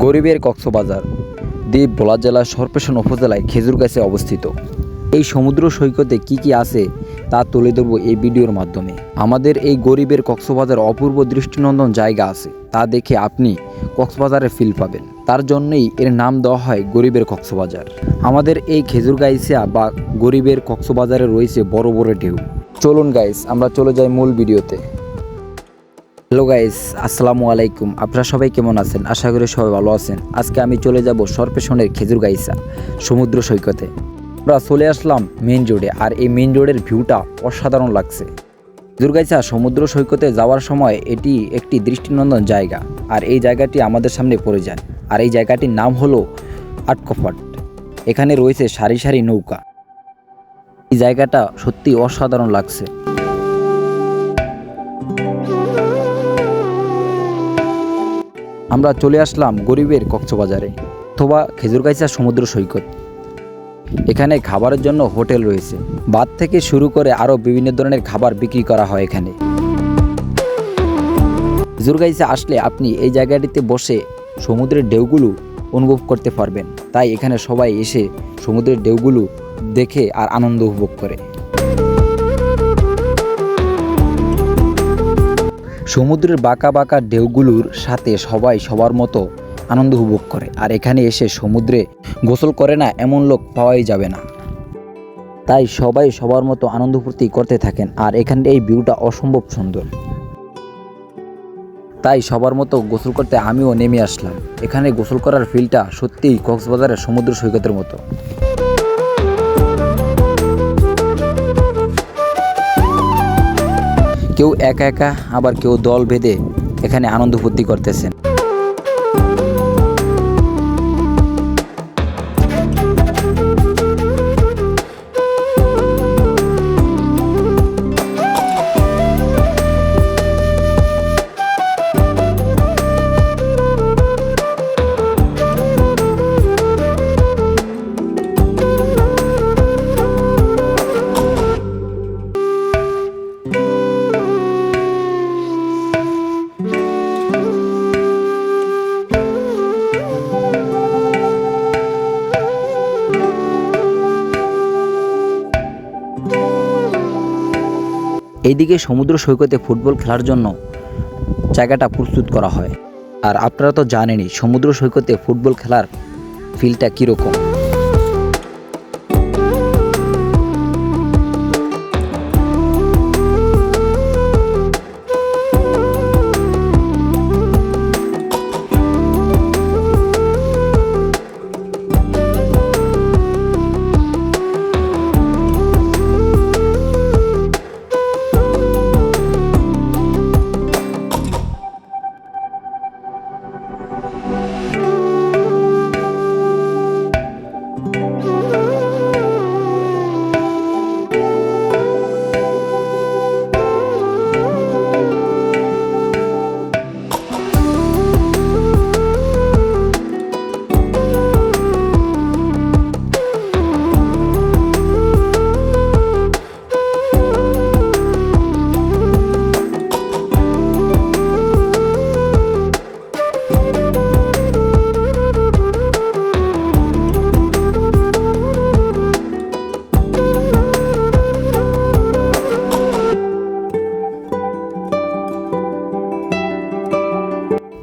গরিবের কক্সবাজার দ্বীপ ভোলা জেলার সরপেশন উপজেলায় খেজুরগাছে অবস্থিত। এই সমুদ্র সৈকতে কি আছে তা তুলে ধরব এই ভিডিওর মাধ্যমে। আমাদের এই গরিবের কক্সবাজার অপূর্ব দৃষ্টিনন্দন জায়গা আছে, তা দেখে আপনি কক্সবাজারের ফিল পাবেন। তার জন্যই এর নাম দেওয়া হয় গরিবের কক্সবাজার। আমাদের এই খেজুরগাইসা বা গরিবের কক্সবাজারে রয়েছে বড় বড় ঢেউ। চলুন গাইস, আমরা চলে যাই মূল ভিডিওতে। হ্যালো গাইস, আসসালামু আলাইকুম। আপনারা সবাই কেমন আছেন? আশা করি সবাই ভালো আছেন। আজকে আমি চলে যাব সরপেশনের খেজুরগাইসা সমুদ্র সৈকতে। আমরা চলে আসলাম মেইন রোডে, আর এই মেইন রোডের ভিউটা অসাধারণ লাগছে। খেজুরগাইসা সমুদ্র সৈকতে যাওয়ার সময় এটি একটি দৃষ্টিনন্দন জায়গা, আর এই জায়গাটি আমাদের সামনে পড়ে যায়। আর এই জায়গাটির নাম হলো আটকফাট। এখানে রয়েছে সারি সারি নৌকা। এই জায়গাটা সত্যি অসাধারণ লাগছে। আমরা চলে আসলাম গরিবের কক্সবাজারে অথবা খেজুরগাইসা সমুদ্র সৈকত। এখানে খাবারের জন্য হোটেল রয়েছে। ভাত থেকে শুরু করে আরও বিভিন্ন ধরনের খাবার বিক্রি করা হয় এখানে। খেজুরগাইসা আসলে আপনি এই জায়গাটিতে বসে সমুদ্রের ঢেউগুলো অনুভব করতে পারবেন। তাই এখানে সবাই এসে সমুদ্রের ঢেউগুলো দেখে আর আনন্দ উপভোগ করে। সমুদ্রের বাঁকা বাঁকা ঢেউগুলোর সাথে সবাই সবার মতো আনন্দ উপভোগ করে। আর এখানে এসে সমুদ্রে গোসল করে না এমন লোক পাওয়াই যাবে না। তাই সবাই সবার মতো আনন্দ ফুর্তি করতে থাকেন। আর এখানে এই ভিউটা অসম্ভব সুন্দর। তাই সবার মতো গোসল করতে আমিও নেমে আসলাম। এখানে গোসল করার ফিলটা সত্যিই কক্সবাজারের সমুদ্র সৈকতের মতো। কেউ একা একা, আবার কেউ দল বেঁধে এখানে আনন্দ ফুর্তি করতেছেন। এইদিকে সমুদ্র সৈকতে ফুটবল খেলার জন্য জায়গাটা প্রস্তুত করা হয়। আর আপনারা তো জানেনই সমুদ্র সৈকতে ফুটবল খেলার ফিলটা কীরকম।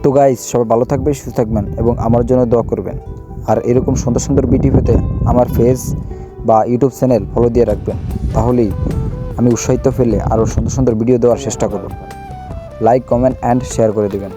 তো গাইস, সবাই ভালো থাকবেন, সুস্থ থাকবেন এবং আমার জন্য দোয়া করবেন। আর এরকম সুন্দর সুন্দর ভিডিও পেতে আমার ফেস বা ইউটিউব চ্যানেল ফলো দিয়ে রাখবেন। তাহলেই আমি উৎসাহিত পেলে আরও সুন্দর সুন্দর ভিডিও দেওয়ার চেষ্টা করব। লাইক, কমেন্ট অ্যান্ড শেয়ার করে দেবেন।